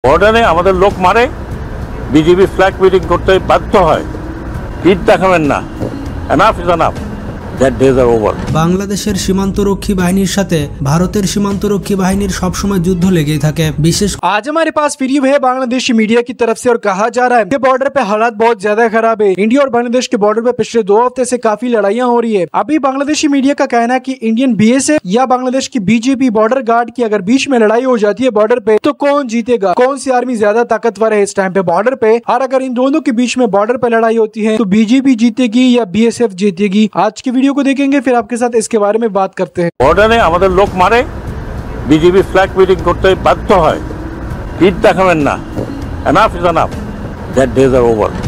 বর্ডারে আমাদের লোক মারে, বিজিবি ফ্ল্যাগ মিটিং করতে বাধ্য হয়। পিঠ দেখাবেন না, এনাফ ইজ এনাফ। বাংলাদেশের সীমান্তরক্ষী বাহিনীর সাথে ভারতের সীমান্তরক্ষী বাহিনীর সবসময় যুদ্ধ লেগেই থাকে। বিশেষ आज हमारे पास वीडियो है बांग्लादेशी मीडिया की तरफ से और कहा जा रहा है कि बॉर्डर पे हालात बहुत ज्यादा खराब है। इंडिया और बांग्लादेश के बॉर्डर पे पिछले 2 हफ्ते से काफी लड़ाइयां हो रही है। अभी बांग्लादेशी मीडिया का कहना है कि इंडियन बीएसएफ या बांग्लादेश की बीजेपी बॉर्डर गार्ड की अगर बीच में लड़ाई हो जाती है बॉर्डर पे, तो कौन जीतेगा, कौन सी आर्मी ज्यादा ताकतवर है इस टाइम पे बॉर्डर पे। और अगर इन दोनों के बीच में बॉर्डर पे लड़ाई होती है तो बीजेपी जीतेगी या बीएसएफ जीतेगी। आज की वीडियो को देखेंगे, फिर आपके साथ इसके बारे में बात करते हैं। বর্ডারে আমাদের লোক মারে, বিজিবি ফ্ল্যাগ মিটিং করতে বাধ্য হয়। পিঠ দেখাবেন না, এনাফ ইজ এনাফ।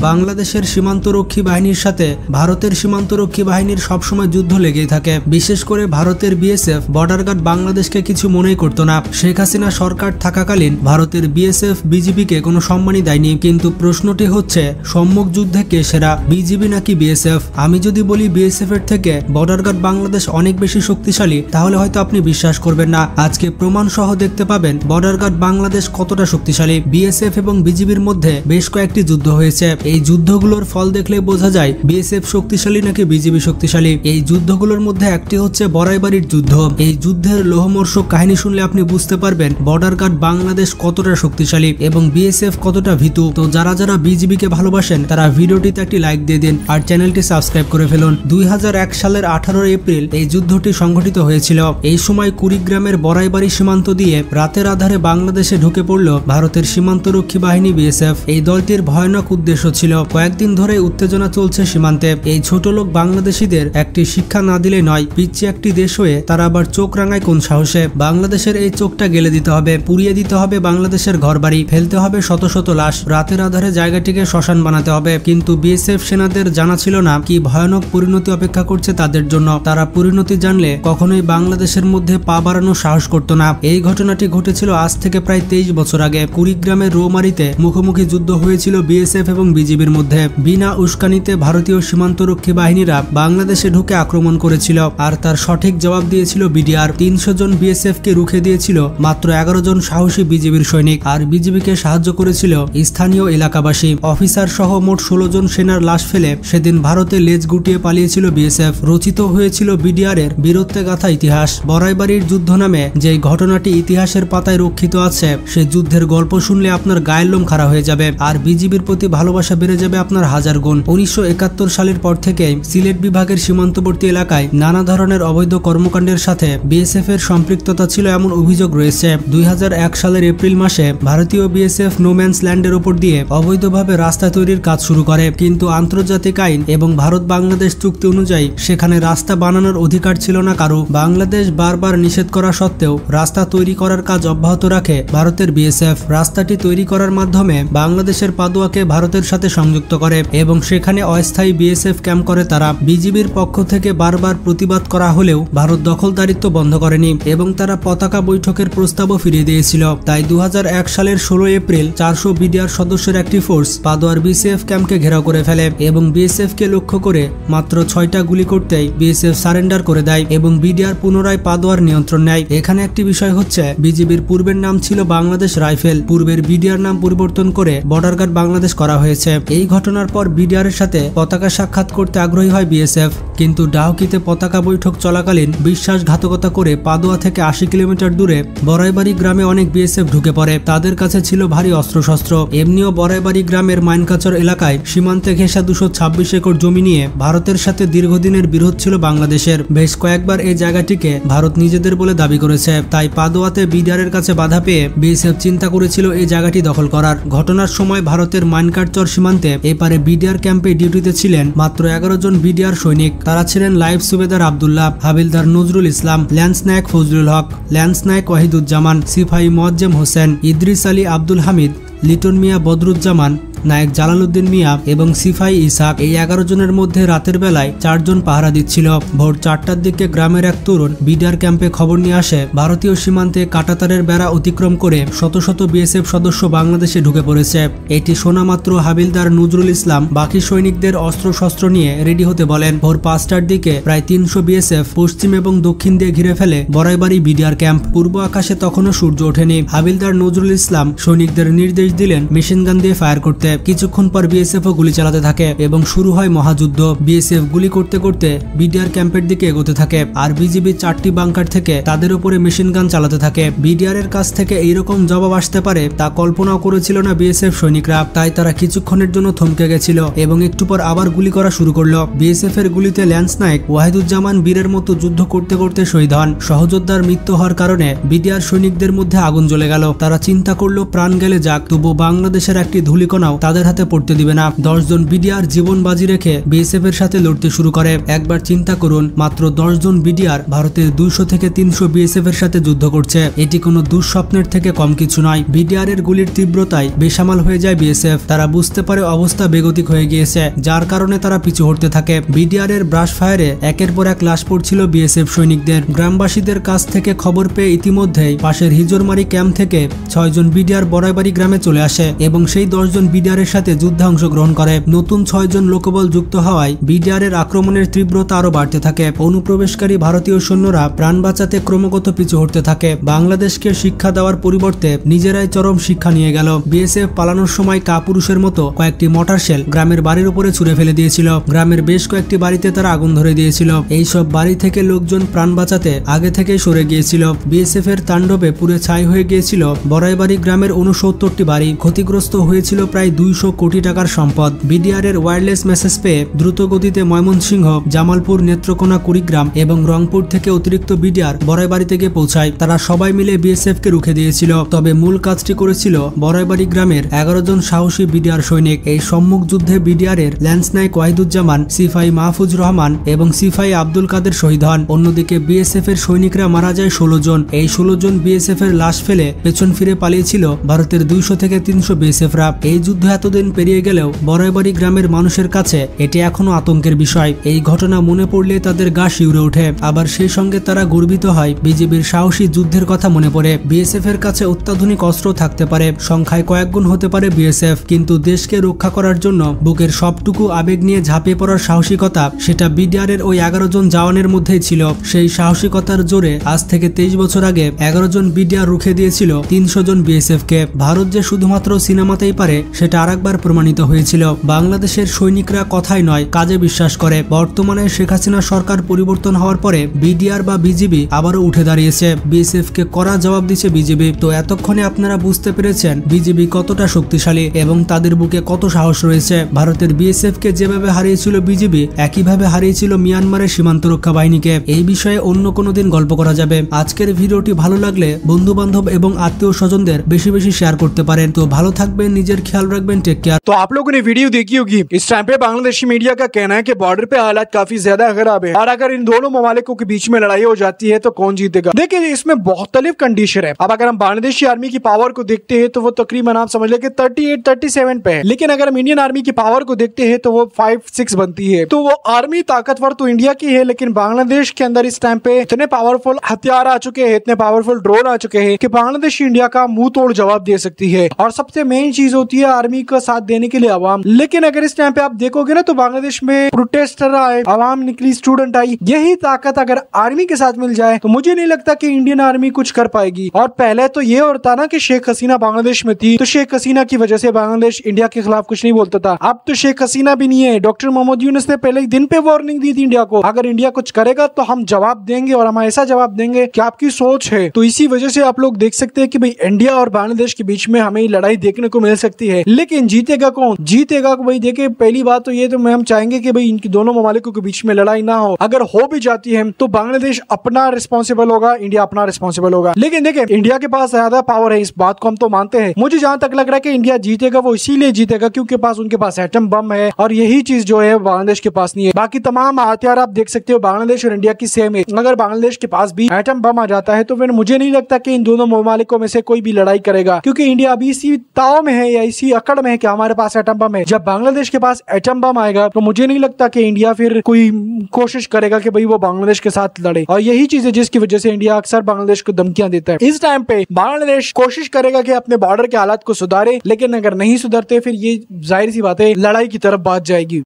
বাংলাদেশের সীমান্তরক্ষী বাহিনীর সাথে ভারতের সীমান্তরক্ষী বাহিনীর সবসময় যুদ্ধ লেগেই থাকে। বিশেষ করে ভারতের বিএসএফ বর্ডার গার্ড বাংলাদেশকে কিছু মনেই করতো না। শেখ হাসিনা সরকার থাকাকালীন ভারতের বিএসএফ বিজিবিকে কোনো সম্মানই দেয়নি। কিন্তু প্রশ্নটি হচ্ছে, সম্মুখ যুদ্ধে কে সেরা, বিজিবি নাকি বিএসএফ? আমি যদি বলি বিএসএফ এর থেকে বর্ডার গার্ড বাংলাদেশ অনেক বেশি শক্তিশালী, তাহলে হয়তো আপনি বিশ্বাস করবেন না। আজকে প্রমাণ সহ দেখতে পাবেন বর্ডার গার্ড বাংলাদেশ কতটা শক্তিশালী। বিএসএফ এবং বিজিবির মধ্যে বেশ কয়েকটি যুদ্ধ হয়েছে। এই যুদ্ধগুলোর ফল দেখলে বোঝা যায় বিএসএফ শক্তিশালী নাকি বিজিবি শক্তিশালী। এই যুদ্ধগুলোর মধ্যে একটি হচ্ছে বড়াইবাড়ির যুদ্ধ। এই যুদ্ধের লোহমর্ষক কাহিনী শুনলে আপনি বুঝতে পারবেন বর্ডার গার্ড বাংলাদেশ কতটা শক্তিশালী এবং বিএসএফ কতটা ভীতু। তো যারা যারা বিজিবিকে ভালোবাসেন তারা ভিডিওটিতে একটি লাইক দিয়ে দিন আর চ্যানেলটি সাবস্ক্রাইব করে ফেলুন। 2001 সালের 18 এপ্রিল এই যুদ্ধটি সংঘটিত হয়েছিল। এই সময় কুড়িগ্রামের বড়াইবাড়ি সীমান্ত দিয়ে রাতের আধারে বাংলাদেশে ঢুকে পড়ল ভারতের সীমান্তরক্ষী বাহিনী বিএসএফ। এই দলটির ভয়ানক উদ্দেশ্য ছিল, কয়েকদিন ধরে উত্তেজনা চলছে সীমান্তে। এই ছোট লোক বাংলাদেশিদের একটি শিক্ষা না দিলে নয়। পিচ্ছি একটি দেশ হয়ে তারা আবার চোখ রাঙায় কোন সাহসে? বাংলাদেশের এই চোখটা গেলে দিতে হবে, পুড়িয়ে দিতে হবে বাংলাদেশের ঘরবাড়ি, ফেলতে হবে শত শত লাশ, রাতের আধারে জায়গাটিকে শ্মশান বানাতে হবে। কিন্তু বিএসএফ সেনাদের জানা ছিল না কি ভয়ানক পরিণতি অপেক্ষা করছে তাদের জন্য। তারা পরিণতি জানলে কখনোই বাংলাদেশের মধ্যে পা বাড়ানোর সাহস করত না। এই ঘটনাটি ঘটেছিল আজ থেকে প্রায় 23 বছর আগে। কুড়িগ্রামের রৌমারিতে মুখোমুখি যুদ্ধ হয়েছিল বিএসএফ এবং বিজিবির মধ্যে। বিনা উস্কানিতে ভারতীয় সীমান্তরক্ষী বাহিনীরা বাংলাদেশে ঢুকে আক্রমণ করেছিল আর তার সঠিক জবাব দিয়েছিল বিডিআর। 300 জন বিএসএফ কে রুখে দিয়েছিল মাত্র 11 জন সাহসী বিজিবির সৈনিক। আর বিজিবিকে সাহায্য করেছিল স্থানীয় এলাকাবাসী। অফিসার সহ মোট 16 জন সেনার লাশ ফেলে সেদিন ভারতে লেজ গুটিয়ে পালিয়েছিল বিএসএফ। রচিত হয়েছিল বিডিআর এর বীরত্বে গাথা ইতিহাস। বড়াইবাড়ির যুদ্ধ নামে যে ঘটনাটি ইতিহাসের পাতায় রক্ষিত আছে, সে যুদ্ধের গল্প শুনলে আপনার গায়ের লোম খাড়া হয়ে যাবে আর বিজিবির প্রতি ভালোবাসা বেড়ে যাবে আপনার হাজার গুণ। 1971 সালের পর থেকে সিলেট বিভাগের সীমান্তবর্তী এলাকায় নানা ধরনের অবৈধ কর্মকাণ্ডের সাথে বিএসএফ এর সম্পৃক্ততা ছিল এমন অভিযোগ রয়েছে। 2001 সালের এপ্রিল মাসে ভারতীয় বিএসএফ নোম্যান্স ল্যান্ডের উপর দিয়ে অবৈধভাবে রাস্তা তৈরির কাজ শুরু করে। কিন্তু আন্তর্জাতিক আইন এবং ভারত বাংলাদেশ চুক্তি অনুযায়ী সেখানে রাস্তা বানানোর অধিকার ছিল না কারো। বাংলাদেশ বারবার নিষেধ করা সত্ত্বেও রাস্তা তৈরি করার কাজ অব্যাহত রাখে ভারতের বিএসএফ। রাস্তাটি তৈরি করার মাধ্যমে বাংলাদেশের পাদুয়াকে ভারতের সাথে সংযুক্ত করে এবং সেখানে অস্থায়ী বিএসএফ ক্যাম্প করে তারা। বিজিবির পক্ষ থেকে বারবার প্রতিবাদ করা হলেও ভারত দখলদারিত্ব বন্ধ করেনি এবং তারা পতাকা বৈঠকের প্রস্তাবও ফিরিয়ে দিয়েছিল। তাই 2001 সালের 16 এপ্রিল 400 বিডিআর সদস্যের একটি ফোর্স পাদুয়ার বিএসএফ ক্যাম্পকে ঘেরাও করে ফেলে এবং বিএসএফ কে লক্ষ্য করে মাত্র 6টা গুলি করতেই বিএসএফ সারেন্ডার করে দেয় এবং বিডিআর পুনরায় পাদুয়ার নিয়ন্ত্রণ নেয়। এখানে একটি বিষয় হচ্ছে, বিজিবির পূর্বের নাম ছিল বাংলাদেশ রাইফেল, পূর্বের বিডিআর নাম পরিবর্তন করে বর্ডার গার্ড বাংলাদেশ করা হয়েছে। এই ঘটনার পর বিডিআর এর সাথে পতাকা সাক্ষাৎ করতে আগ্রহী হয় বিএসএফ। কিন্তু ডাউকিতে পতাকা বৈঠক চলাকালীন বিশ্বাসঘাতকতা করে পাদুয়া থেকে 80 কিলোমিটার দূরে বড়াইবাড়ি গ্রামে অনেক বিএসএফ ঢুকে পড়ে। তাদের কাছে ছিল ভারী অস্ত্রশস্ত্র। এমনিও বড়াইবাড়ি গ্রামের মাইনকাচর এলাকায় সীমান্তে ঘেঁষা 226 একর জমি নিয়ে ভারতের সাথে দীর্ঘদিনের বিরোধ ছিল বাংলাদেশের। বেশ কয়েকবার এই জায়গাটিকে ভারত নিজেদের বলে দাবি করেছে। তাই পাদুয়াতে বিডিআর এর কাছে বাধা পেয়ে বিএসএফ চিন্তা করেছিল এই জায়গাটি দখল করার। ঘটনার সময় ভারতের মাইনকাচর সীমান্তে এপারে বিডিআর ক্যাম্পে ডিউটিতে ছিলেন মাত্র 11 জন বিডিআর সৈনিক। তারা ছিলেন লাইফ সুবেদার আব্দুল্লাহ, হাবিলদার নজরুল ইসলাম, ল্যান্স নায়ক ফজলুল হক, ল্যান্স নায়ক ওয়াহিদুজ্জামান, সিপাহী মোয়াজ্জেম হোসেন, ইদ্রিস আলী আব্দুল হামিদ, লিটন মিয়া বদরুজ্জামান, নায়ক জালালউদ্দিন মিয়া এবং সিফাই ইসাক এই 11 জনের মধ্যে রাতের বেলায় 4 জন পাহারা দিচ্ছিল। ভোর 4টার দিকে গ্রামের এক তরুণ বিডিআর ক্যাম্পে খবর নিয়ে আসে ভারতীয় সীমান্তে কাঁটাতারের বেড়া অতিক্রম করে শত শত বিএসএফ সদস্য বাংলাদেশে ঢুকে পড়েছে। এটি শোনা মাত্র হাবিলদার নজরুল ইসলাম বাকি সৈনিকদের অস্ত্রশস্ত্র নিয়ে রেডি হতে বলেন। ভোর 5টার দিকে প্রায় 300 বিএসএফ পশ্চিম এবং দক্ষিণ দিয়ে ঘিরে ফেলে বড়াইবাড়ি বিডিআর ক্যাম্প। পূর্ব আকাশে তখনও সূর্য ওঠেনি। হাবিলদার নজরুল ইসলাম সৈনিকদের নির্দেশ দিলেন মেশিন গান দিয়ে ফায়ার করতে। কিছুক্ষণ পর বিএসএফও গুলি চালাতে থাকে এবং শুরু হয় মহাযুদ্ধ। বিএসএফ গুলি করতে করতে বিডিআর ক্যাম্পের দিকে এগোতে থাকে আর বিজিবি 4টি বাংকার থেকে তাদের উপরে মেশিন গান চালাতে থাকে। বিডিআর এর কাছ থেকে এইরকম জবাব আসতে পারে তা কল্পনাও করেছিল না বিএসএফ সৈনিকরা। তাই তারা কিছুক্ষণের জন্য থমকে গেছিল এবং একটু পর আবার গুলি করা শুরু করলো। বিএসএফ এর গুলিতে ল্যান্স নায়ক ওয়াহিদুজ্জামান বীরের মতো যুদ্ধ করতে করতে শহীদ হন। সহযোদ্ধার মৃত্যু হওয়ার কারণে বিডিআর সৈনিকদের মধ্যে আগুন জ্বলে গেল। তারা চিন্তা করলো প্রাণ গেলে যাক, তবু বাংলাদেশের একটি ধুলিকণাও তাদের হাতে পড়তে দিবে না। 10 জন বিডিআর জীবন বাজি রেখে বিএসএফ এর সাথে লড়তে শুরু করে। একবার চিন্তা করুন, মাত্র 10 জন বিডিআর ভারতের 200 থেকে 300 বিএসএফ এর সাথে যুদ্ধ করছে। এটি কোনো দুঃস্বপ্নের থেকে কম কিছু নয়। বিডিআর এর গুলির তীব্রতায় বেসামাল হয়ে যায় বিএসএফ। তারা বুঝতে পারে অবস্থা বেগতিক হয়ে গিয়েছে, যার কারণে তারা পিছু হটতে থাকে। বিডিআর এর ব্রাশ ফায়ারে একের পর এক লাশ পড়ছিল বিএসএফ সৈনিকদের। গ্রামবাসীদের কাছ থেকে খবর পেয়ে ইতিমধ্যেই পাশের হিজরমারি ক্যাম্প থেকে 6 জন বিডিআর বড়াইবাড়ি গ্রামে চলে আসে এবং সেই 10 জন বিডিআর এর সাথে যুদ্ধে অংশগ্রহণ করে। নতুন 6 জন লোকবল যুক্ত হওয়ায় বিডিআর এর আক্রমণের তীব্রতা আরো বাড়তে থাকে। অনুপ্রবেশকারী ভারতীয় সৈন্যরা প্রাণ বাঁচাতে ক্রমাগত পিছু হটতে থাকে। বাংলাদেশকে শিক্ষা দেওয়ার পরিবর্তে নিজেরাই চরম শিক্ষা নিয়ে গেল। বিএসএফ পালানোর সময় কাপুরুষের মতো কয়েকটি মর্টার শেল গ্রামের বাড়ির উপরে ছুড়ে ফেলে দিয়েছিল। গ্রামের বেশ কয়েকটি বাড়িতে তারা আগুন ধরে দিয়েছিল। এইসব বাড়ি থেকে লোকজন প্রাণ বাঁচাতে আগে থেকে সরে গিয়েছিল। বিএসএফ এর তাণ্ডবে পুরে ছাই হয়ে গিয়েছিল বড়াইবাড়ি গ্রামের 69টি বাড়ি। ক্ষতিগ্রস্ত হয়েছিল প্রায় 200 কোটি টাকার সম্পদ। বিডিআর এর ওয়্যারলেস মেসেজ পেয়ে দ্রুত গতিতে ময়মনসিংহ, জামালপুর, নেত্রকোনা, কুড়িগ্রাম এবং রংপুর থেকে অতিরিক্ত বিডিআর বড়াইবাড়িতে গিয়ে পৌঁছায়। তারা সবাই মিলে বিএসএফ কে রুখে দিয়েছিল। তবে মূল কাজটি করেছিল বড়াইবাড়ি গ্রামের 11 জন সাহসী বিডিআর সৈনিক। এই সম্মুখ যুদ্ধে বিডিআর এর ল্যান্স নায়ক ওয়াহিদুজ্জামান, সিফাই মাহফুজ রহমান এবং সিফাই আব্দুল কাদের শহীদ হন। অন্যদিকে বিএসএফ এর সৈনিকরা মারা যায় 16 জন। এই 16 জন বিএসএফ এর লাশ ফেলে পেছন ফিরে পালিয়েছিল ভারতের 200 থেকে 300 বিএসএফরা। এই যুদ্ধ এতদিন পেরিয়ে গেলেও বড়াইবাড়ি গ্রামের মানুষের কাছে এটি এখনো আতঙ্কের বিষয়। এই ঘটনা মনে পড়লে তাদের গা শিউরে ওঠে। আবার সেই সঙ্গে তারা গর্বিত হয়। বিজিবির সাহসী যুদ্ধের কথা মনে পড়ে। বিএসএফ এর কাছে অত্যাধুনিক অস্ত্র থাকতে পারে, সংখ্যায় কয়েক গুণ হতে পারে বিএসএফ, কিন্তু দেশকে রক্ষা করার জন্য বুকের সবটুকু আবেগ নিয়ে ঝাঁপিয়ে পড়ার সাহসিকতা, সেটা বিডিআর এর ওই 11 জন জওয়ানের মধ্যেই ছিল। সেই সাহসিকতার জোরে আজ থেকে 23 বছর আগে 11 জন বিডিআর রুখে দিয়েছিল 300 জন বিএসএফ কে। ভারত যে শুধুমাত্র সিনেমাতেই পারে সেটা আরেকবার প্রমাণিত হয়েছিল। বাংলাদেশের সৈনিকরা কথাই নয়, কাজে বিশ্বাস করে। বর্তমানে শেখ হাসিনা সরকার পরিবর্তন হওয়ার পরে বিডিআর বা বিজিবি আবারও উঠে দাঁড়িয়েছে। বিএসএফ কে কড়া জবাব দিচ্ছে বিজিবি। তো এতক্ষণে আপনারা বুঝতে পেরেছেন বিজিবি কতটা শক্তিশালী এবং তাদের বুকে কত সাহস রয়েছে। ভারতের বিএসএফ কে যেভাবে হারিয়েছিল বিজিবি, একইভাবে হারিয়েছিল মিয়ানমারের সীমান্ত রক্ষা বাহিনীকে। এই বিষয়ে অন্য কোনো দিন গল্প করা যাবে। আজকের ভিডিওটি ভালো লাগলে বন্ধু বান্ধব এবং আত্মীয় স্বজনদের বেশি বেশি শেয়ার করতে পারেন। তো ভালো থাকবেন, নিজের খেয়াল রাখবেন, টেক केयर। तो आप लोगों ने वीडियो देखी होगी। इस टाइम पे बांग्लादेशी मीडिया का कहना है कि बॉर्डर पे हालात काफी ज्यादा खराब है और अगर इन दोनों ममालिकों के बीच में लड़ाई हो जाती है तो कौन जीतेगा। देखिए इसमें मुख्तलिफ कंडीशन है। अब अगर हम बांग्लादेशी आर्मी की पावर को देखते हैं तो वो तकरीबन आप समझ ले कि 38-37 पे है, लेकिन अगर हम इंडियन आर्मी की पावर को देखते हैं तो वो 5-6 बनती है। तो वो आर्मी ताकतवर तो इंडिया की है, लेकिन बांग्लादेश के अंदर इस टाइम पे इतने पावरफुल हथियार आ चुके हैं, इतने पावरफुल ड्रोन आ चुके हैं कि बांग्लादेश इंडिया का मुंह तोड़ जवाब दे सकती है। और सबसे मेन चीज होती है आर्मी का साथ देने के लिए आवाम। लेकिन अगर इस टाइम पे आप देखोगे ना तो बांग्लादेश में प्रोटेस्टर आए, आवाम निकली, स्टूडेंट आई। यही ताकत अगर आर्मी के साथ मिल जाए तो मुझे नहीं लगता कि इंडियन आर्मी कुछ कर पाएगी। और पहले तो ये होता ना कि शेख हसीना बांग्लादेश में थी तो शेख हसीना की वजह से बांग्लादेश इंडिया के खिलाफ कुछ नहीं बोलता था। अब तो शेख हसीना भी नहीं है। डॉक्टर मोहम्मद यूनुस ने पहले ही दिन पे वार्निंग दी थी इंडिया को, अगर इंडिया कुछ करेगा तो हम जवाब देंगे और हम ऐसा जवाब देंगे कि आपकी सोच है। तो इसी वजह से आप लोग देख सकते हैं कि भाई इंडिया और बांग्लादेश के बीच में हमें लड़ाई देखने को मिल सकती है। लेकिन जीतेगा कौन? जीतेगा भाई देखिए, पहली बात तो ये तो हम चाहेंगे कि भाई इनकी दोनों ममालिकों के बीच में लड़ाई ना हो। अगर हो भी जाती है तो बांग्लादेश अपना रिस्पॉन्सिबल होगा, इंडिया अपना रिस्पॉन्सिबल होगा। लेकिन देखिए इंडिया के पास ज्यादा पावर है, इस बात को हम तो मानते हैं। मुझे जहां तक लग रहा है कि इंडिया जीतेगा वो इसीलिए जीतेगा क्योंकि उनके पास एटम बम है और यही चीज जो है बांग्लादेश के पास नहीं है। बाकी तमाम हथियार आप देख सकते हो बांग्लादेश और इंडिया की सेम है। अगर बांग्लादेश के पास भी एटम बम आ जाता है तो फिर मुझे नहीं लगता कि इन दोनों ममालिकों में से कोई भी लड़ाई करेगा, क्योंकि इंडिया अभी अभी इसी ताव में है या इसी अकड़ में है कि हमारे पास एटम बम है। जब बांग्लादेश के पास एटम बम आएगा तो मुझे नहीं लगता कि इंडिया फिर कोई कोशिश करेगा कि भाई वो बांग्लादेश के साथ लड़े, और यही चीज है जिसकी वजह से इंडिया अक्सर बांग्लादेश को धमकियां देता है। इस टाइम पे बांग्लादेश कोशिश करेगा कि अपने बॉर्डर के हालात को सुधारे, लेकिन अगर नहीं सुधरते फिर ये जाहिर सी बात है लड़ाई की तरफ बात जाएगी।